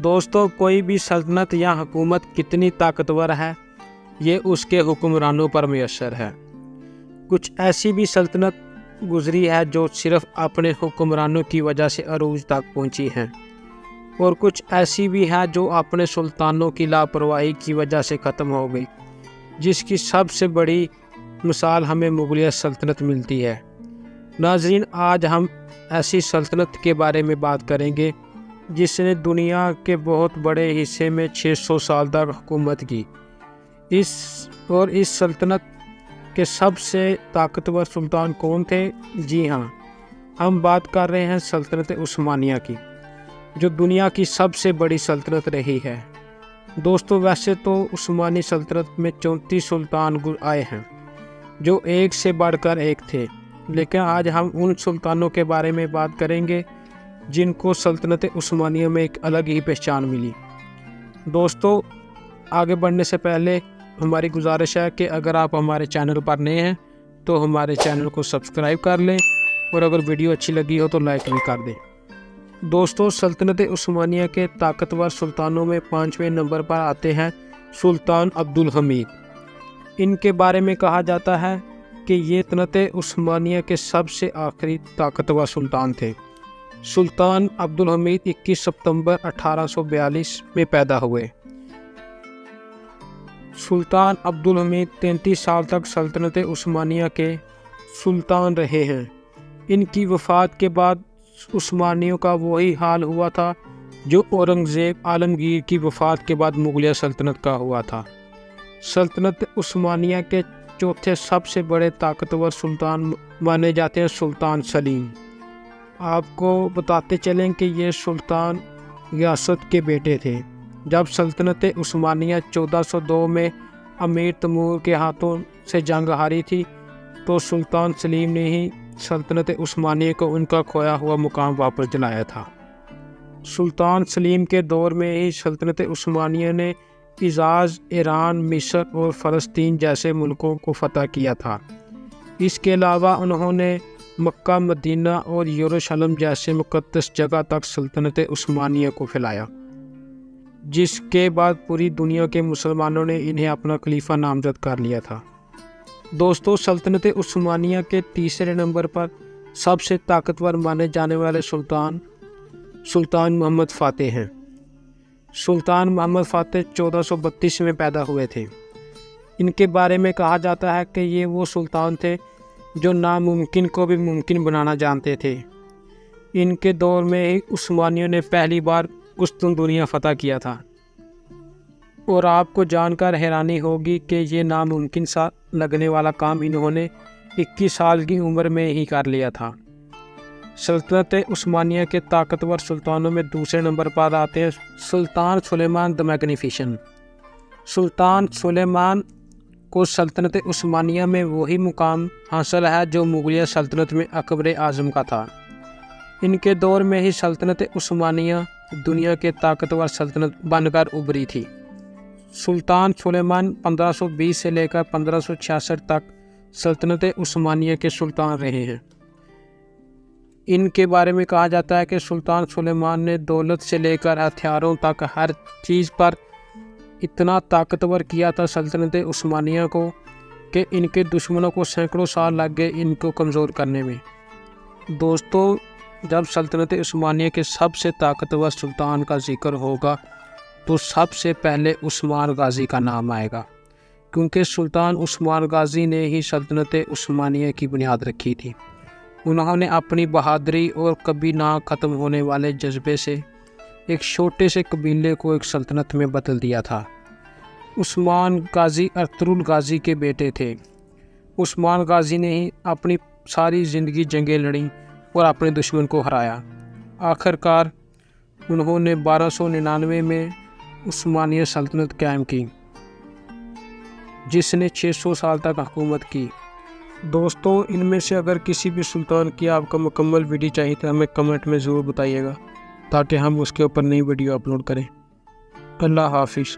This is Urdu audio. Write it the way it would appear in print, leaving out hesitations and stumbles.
دوستو کوئی بھی سلطنت یا حکومت کتنی طاقتور ہے یہ اس کے حکمرانوں پر میسر ہے۔ کچھ ایسی بھی سلطنت گزری ہے جو صرف اپنے حکمرانوں کی وجہ سے عروج تک پہنچی ہیں، اور کچھ ایسی بھی ہے جو اپنے سلطانوں کی لاپرواہی کی وجہ سے ختم ہو گئی، جس کی سب سے بڑی مثال ہمیں مغلیہ سلطنت ملتی ہے۔ ناظرین، آج ہم ایسی سلطنت کے بارے میں بات کریں گے جس نے دنیا کے بہت بڑے حصے میں 600 سال تک حکومت کی۔ اس سلطنت کے سب سے طاقتور سلطان کون تھے؟ جی ہاں، ہم بات کر رہے ہیں سلطنت عثمانیہ کی، جو دنیا کی سب سے بڑی سلطنت رہی ہے۔ دوستو، ویسے تو عثمانی سلطنت میں 34 سلطان آئے ہیں جو ایک سے بڑھ کر ایک تھے، لیکن آج ہم ان سلطانوں کے بارے میں بات کریں گے جن کو سلطنت عثمانیہ میں ایک الگ ہی پہچان ملی۔ دوستو، آگے بڑھنے سے پہلے ہماری گزارش ہے کہ اگر آپ ہمارے چینل پر نئے ہیں تو ہمارے چینل کو سبسکرائب کر لیں، اور اگر ویڈیو اچھی لگی ہو تو لائک بھی کر دیں۔ دوستو، سلطنت عثمانیہ کے طاقتور سلطانوں میں 5ویں نمبر پر آتے ہیں سلطان عبدالحمید۔ ان کے بارے میں کہا جاتا ہے کہ یہ سلطنت عثمانیہ کے سب سے آخری طاقتور سلطان تھے۔ سلطان عبدالحمید 21 ستمبر 1842 میں پیدا ہوئے۔ سلطان عبدالحمید 33 سال تک سلطنت عثمانیہ کے سلطان رہے ہیں۔ ان کی وفات کے بعد عثمانیوں کا وہی حال ہوا تھا جو اورنگزیب عالمگیر کی وفات کے بعد مغلیہ سلطنت کا ہوا تھا۔ سلطنت عثمانیہ کے چوتھے سب سے بڑے طاقتور سلطان مانے جاتے ہیں سلطان سلیم۔ آپ کو بتاتے چلیں کہ یہ سلطان غیاث کے بیٹے تھے۔ جب سلطنت عثمانیہ 1402 میں امیر تیمور کے ہاتھوں سے جنگ ہاری تھی تو سلطان سلیم نے ہی سلطنت عثمانیہ کو ان کا کھویا ہوا مقام واپس دلایا تھا۔ سلطان سلیم کے دور میں ہی سلطنت عثمانیہ نے حجاز، ایران، مصر اور فلسطین جیسے ملکوں کو فتح کیا تھا۔ اس کے علاوہ انہوں نے مکہ، مدینہ اور یروشلم جیسے مقدس جگہ تک سلطنت عثمانیہ کو پھیلایا، جس کے بعد پوری دنیا کے مسلمانوں نے انہیں اپنا خلیفہ نامزد کر لیا تھا۔ دوستو، سلطنت عثمانیہ کے تیسرے نمبر پر سب سے طاقتور مانے جانے والے سلطان محمد فاتح ہیں۔ سلطان محمد فاتح 1432 میں پیدا ہوئے تھے۔ ان کے بارے میں کہا جاتا ہے کہ یہ وہ سلطان تھے جو ناممکن کو بھی ممکن بنانا جانتے تھے۔ ان کے دور میں ہی عثمانیوں نے پہلی بار قسطنطنیہ فتح کیا تھا، اور آپ کو جان کر حیرانی ہوگی کہ یہ ناممکن سا لگنے والا کام انہوں نے 21 سال کی عمر میں ہی کر لیا تھا۔ سلطنت عثمانیہ کے طاقتور سلطانوں میں دوسرے نمبر پر آتے ہیں سلطان سلیمان دی میگنیفیسنٹ۔ سلطان سلیمان کو سلطنت عثمانیہ میں وہی مقام حاصل ہے جو مغلیہ سلطنت میں اکبر اعظم کا تھا۔ ان کے دور میں ہی سلطنت عثمانیہ دنیا کے طاقتور سلطنت بن کر ابھری تھی۔ سلطان سلیمان 1520 سے لے کر 1566 تک سلطنت عثمانیہ کے سلطان رہے ہیں۔ ان کے بارے میں کہا جاتا ہے کہ سلطان سلیمان نے دولت سے لے کر ہتھیاروں تک ہر چیز پر اتنا طاقتور کیا تھا سلطنت عثمانیہ کو کہ ان کے دشمنوں کو سینکڑوں سال لگ گئے ان کو کمزور کرنے میں۔ دوستو، جب سلطنت عثمانیہ کے سب سے طاقتور سلطان کا ذکر ہوگا تو سب سے پہلے عثمان غازی کا نام آئے گا، کیونکہ سلطان عثمان غازی نے ہی سلطنت عثمانیہ کی بنیاد رکھی تھی۔ انہوں نے اپنی بہادری اور کبھی نہ ختم ہونے والے جذبے سے ایک چھوٹے سے قبیلے کو ایک سلطنت میں بدل دیا تھا۔ عثمان غازی ارطغرل غازی کے بیٹے تھے۔ عثمان غازی نے ہی اپنی ساری زندگی جنگیں لڑیں اور اپنے دشمن کو ہرایا۔ آخر کار انہوں نے 1299 میں عثمانیہ سلطنت قائم کی، جس نے 600 سال تک حکومت کی۔ دوستو، ان میں سے اگر کسی بھی سلطان کی آپ کو مکمل ویڈیو چاہیے تو ہمیں کمنٹ میں ضرور بتائیے گا تاکہ ہم اس کے اوپر نئی ویڈیو اپلوڈ کریں۔ اللہ حافظ۔